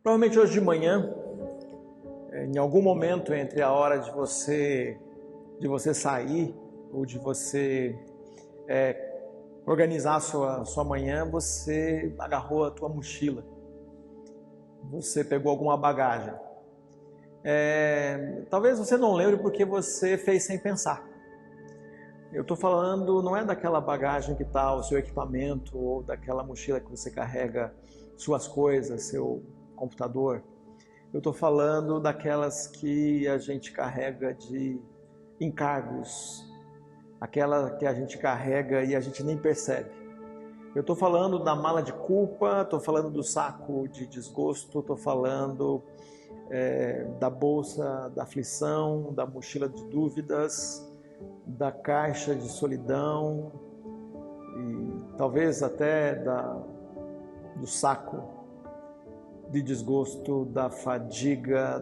Provavelmente hoje de manhã, em algum momento entre a hora de você sair ou de você organizar a sua manhã, você agarrou a tua mochila, você pegou alguma bagagem. Talvez você não lembre porque você fez sem pensar. Eu estou falando, não é daquela bagagem que está o seu equipamento ou daquela mochila que você carrega suas coisas, seu computador. Eu estou falando daquelas que a gente carrega de encargos, aquela que a gente carrega e a gente nem percebe. Eu estou falando da mala de culpa, estou falando do saco de desgosto, estou falando da bolsa da aflição, da mochila de dúvidas, da caixa de solidão e talvez até do saco de desgosto, da fadiga,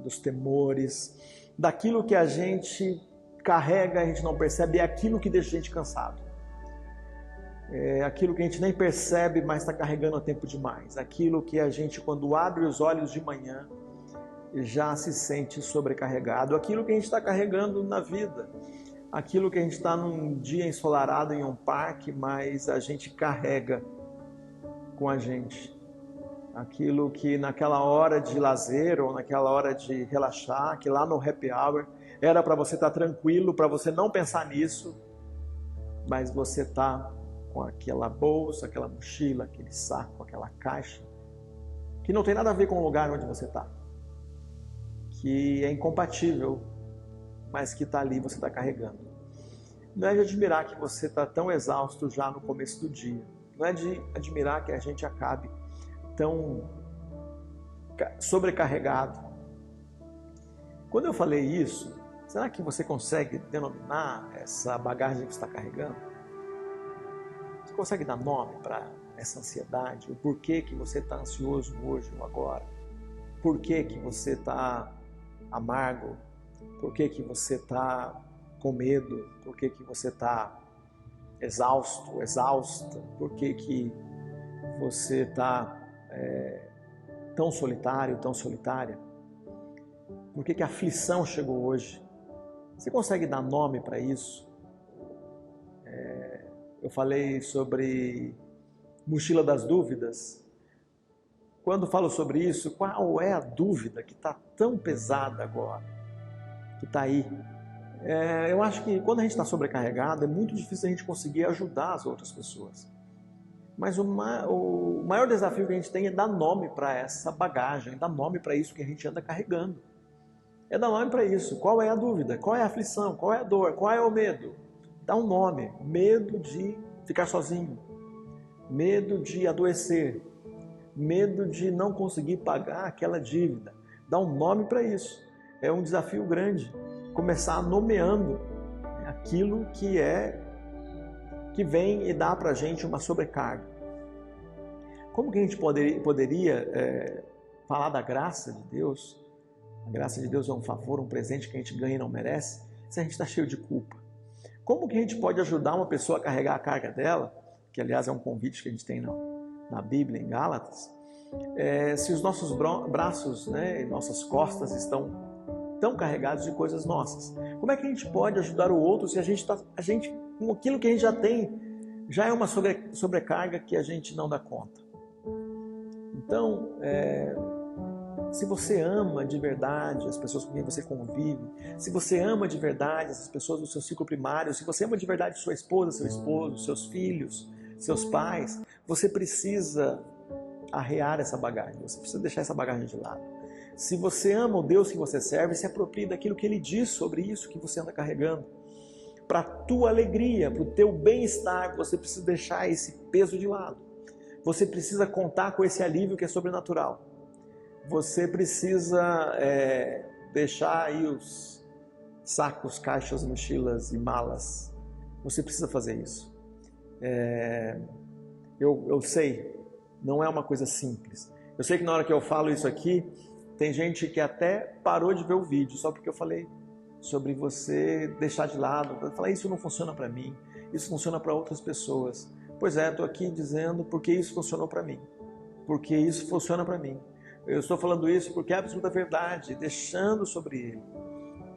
dos temores, daquilo que a gente carrega, a gente não percebe, é aquilo que deixa a gente cansado. É aquilo que a gente nem percebe, mas está carregando há tempo demais. Aquilo que a gente, quando abre os olhos de manhã, já se sente sobrecarregado. Aquilo que a gente está carregando na vida. Aquilo que a gente está num dia ensolarado em um parque, mas a gente carrega com a gente. Aquilo que naquela hora de lazer ou naquela hora de relaxar, que lá no happy hour era para você estar tranquilo, para você não pensar nisso, mas você está com aquela bolsa, aquela mochila, aquele saco, aquela caixa, que não tem nada a ver com o lugar onde você está, que é incompatível, mas que está ali, você está carregando. Não é de admirar que você está tão exausto já no começo do dia, não é de admirar que a gente acabe tão sobrecarregado. Quando eu falei isso, será que você consegue denominar essa bagagem que você está carregando? Você consegue dar nome para essa ansiedade? O porquê que você está ansioso hoje ou agora? Por que que você está amargo? Por que que você está com medo? Por que que você está exausto, exausta? Por que que você está tão solitário, tão solitária? Por que que a aflição chegou hoje? Você consegue dar nome para isso? Eu falei sobre mochila das dúvidas. Quando falo sobre isso, qual é a dúvida que está tão pesada agora? Que está aí? Eu acho que quando a gente está sobrecarregado, é muito difícil a gente conseguir ajudar as outras pessoas. Mas o maior desafio que a gente tem é dar nome para essa bagagem, dar nome para isso que a gente anda carregando. É dar nome para isso. Qual é a dúvida? Qual é a aflição? Qual é a dor? Qual é o medo? Dá um nome. Medo de ficar sozinho. Medo de adoecer. Medo de não conseguir pagar aquela dívida. Dá um nome para isso. É um desafio grande. Começar nomeando aquilo que vem e dá para a gente uma sobrecarga. Como que a gente poderia falar da graça de Deus? A graça de Deus é um favor, um presente que a gente ganha e não merece, se a gente está cheio de culpa. Como que a gente pode ajudar uma pessoa a carregar a carga dela, que aliás é um convite que a gente tem na Bíblia, em Gálatas, se os nossos braços, e nossas costas estão tão carregados de coisas nossas? Como é que a gente pode ajudar o outro se a gente com aquilo que a gente já tem, já é uma sobrecarga que a gente não dá conta? Então, se você ama de verdade as pessoas com quem você convive, se você ama de verdade essas pessoas do seu ciclo primário, se você ama de verdade sua esposa, seu esposo, seus filhos, seus pais, você precisa arrear essa bagagem, você precisa deixar essa bagagem de lado. Se você ama o Deus que você serve, se aproprie daquilo que Ele diz sobre isso que você anda carregando. Para a tua alegria, para o teu bem-estar, você precisa deixar esse peso de lado. Você precisa contar com esse alívio que é sobrenatural. Você precisa deixar aí os sacos, caixas, mochilas e malas. Você precisa fazer isso. Eu sei, não é uma coisa simples. Eu sei que na hora que eu falo isso aqui, tem gente que até parou de ver o vídeo, só porque eu falei sobre você deixar de lado, falar isso não funciona para mim, isso funciona para outras pessoas. Pois é, estou aqui dizendo porque isso funcionou para mim, porque isso funciona para mim. Eu estou falando isso porque é absoluta verdade, deixando sobre Ele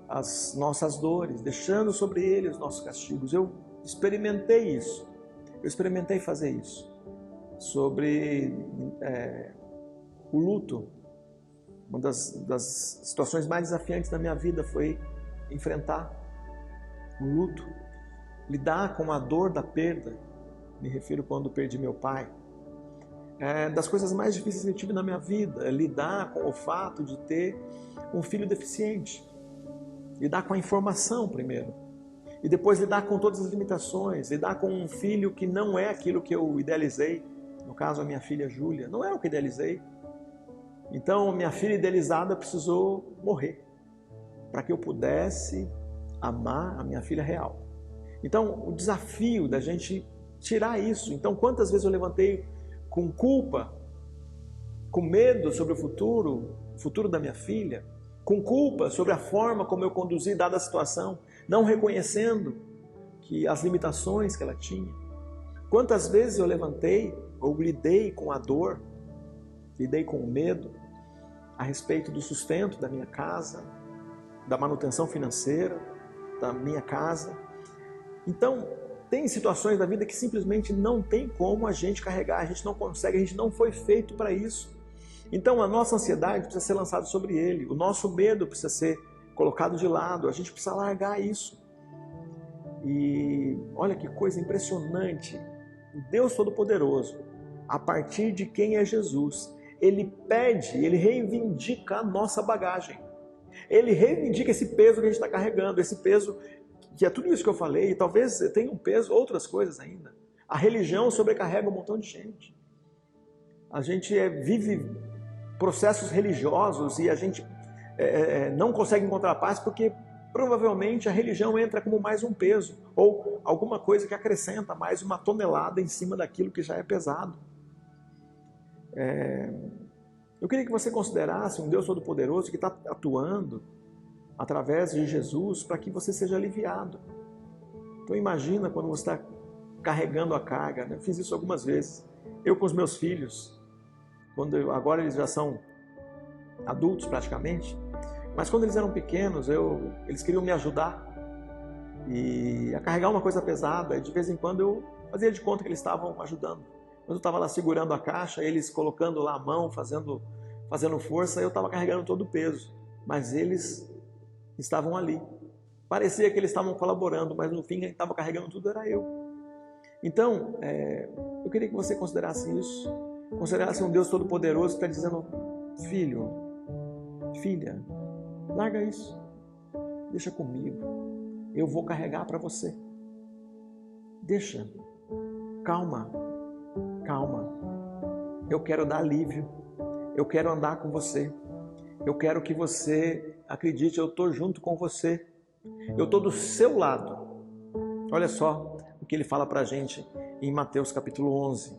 as nossas dores, deixando sobre Ele os nossos castigos. Eu experimentei isso, eu experimentei fazer isso. Sobre o luto, uma das situações mais desafiantes da minha vida foi enfrentar o luto, lidar com a dor da perda. Me refiro quando perdi meu pai. Das coisas mais difíceis que eu tive na minha vida, lidar com o fato de ter um filho deficiente, lidar com a informação primeiro, e depois lidar com todas as limitações, lidar com um filho que não é aquilo que eu idealizei, no caso a minha filha Júlia, não é o que idealizei. Então minha filha idealizada precisou morrer, para que eu pudesse amar a minha filha real. Então o desafio da gente tirar isso. Então quantas vezes eu levantei com culpa, com medo sobre o futuro da minha filha, com culpa sobre a forma como eu conduzi dada a situação, não reconhecendo que as limitações que ela tinha. Quantas vezes eu levantei ou lidei com a dor, lidei com o medo a respeito do sustento da minha casa, da manutenção financeira da minha casa. Então, tem situações da vida que simplesmente não tem como a gente carregar, a gente não consegue, a gente não foi feito para isso. Então a nossa ansiedade precisa ser lançada sobre Ele, o nosso medo precisa ser colocado de lado, a gente precisa largar isso. E olha que coisa impressionante, o Deus Todo-Poderoso, a partir de quem é Jesus, Ele pede, Ele reivindica a nossa bagagem. Ele reivindica esse peso que a gente está carregando, esse peso que é tudo isso que eu falei, e talvez tenha um peso, outras coisas ainda. A religião sobrecarrega um montão de gente. A gente vive processos religiosos e a gente não consegue encontrar paz porque provavelmente a religião entra como mais um peso ou alguma coisa que acrescenta mais uma tonelada em cima daquilo que já é pesado. Eu queria que você considerasse um Deus Todo-Poderoso que está atuando através de Jesus para que você seja aliviado. Então imagina quando você está carregando a carga, né? Eu fiz isso algumas vezes. Eu com os meus filhos, agora eles já são adultos praticamente, mas quando eles eram pequenos, eles queriam me ajudar e a carregar uma coisa pesada, e de vez em quando eu fazia de conta que eles estavam ajudando. Quando eu estava lá segurando a caixa, eles colocando lá a mão, fazendo força, eu estava carregando todo o peso, mas eles estavam ali. Parecia que eles estavam colaborando, mas no fim quem estava carregando tudo era eu. Então, eu queria que você considerasse isso, considerasse um Deus Todo-Poderoso que está dizendo: filho, filha, larga isso, deixa comigo, eu vou carregar para você. Deixa, calma, eu quero dar alívio, eu quero andar com você, eu quero que você acredite, eu estou junto com você, eu estou do seu lado. Olha só o que ele fala para a gente em Mateus capítulo 11,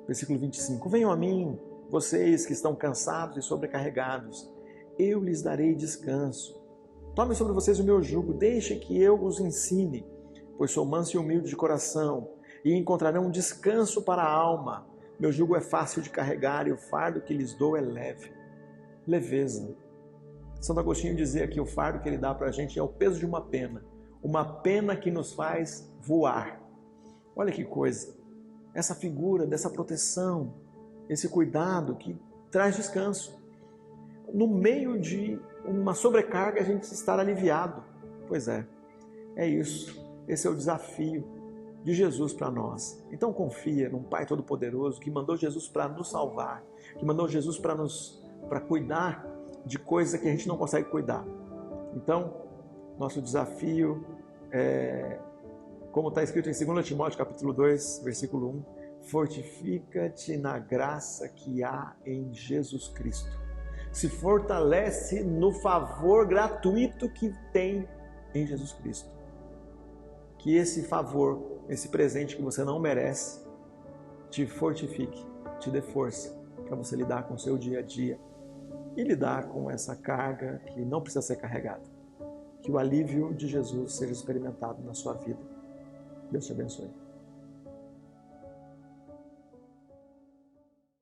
versículo 25. Venham a mim, vocês que estão cansados e sobrecarregados, eu lhes darei descanso. Tomem sobre vocês o meu jugo, deixem que eu os ensine, pois sou manso e humilde de coração, e encontrarão um descanso para a alma. Meu jugo é fácil de carregar e o fardo que lhes dou é leve. Leveza. Santo Agostinho dizia que o fardo que ele dá para a gente é o peso de uma pena que nos faz voar. Olha que coisa, essa figura dessa proteção, esse cuidado que traz descanso. No meio de uma sobrecarga, a gente estar aliviado. Pois é isso. Esse é o desafio de Jesus para nós. Então confia num Pai Todo-Poderoso que mandou Jesus para nos salvar, que mandou Jesus para cuidar de coisa que a gente não consegue cuidar. Então, nosso desafio é, como está escrito em 2 Timóteo capítulo 2, versículo 1, fortifica-te na graça que há em Jesus Cristo. Se fortalece no favor gratuito que tem em Jesus Cristo. Que esse favor, esse presente que você não merece, te fortifique, te dê força para você lidar com o seu dia a dia e lidar com essa carga que não precisa ser carregada. Que o alívio de Jesus seja experimentado na sua vida. Deus te abençoe.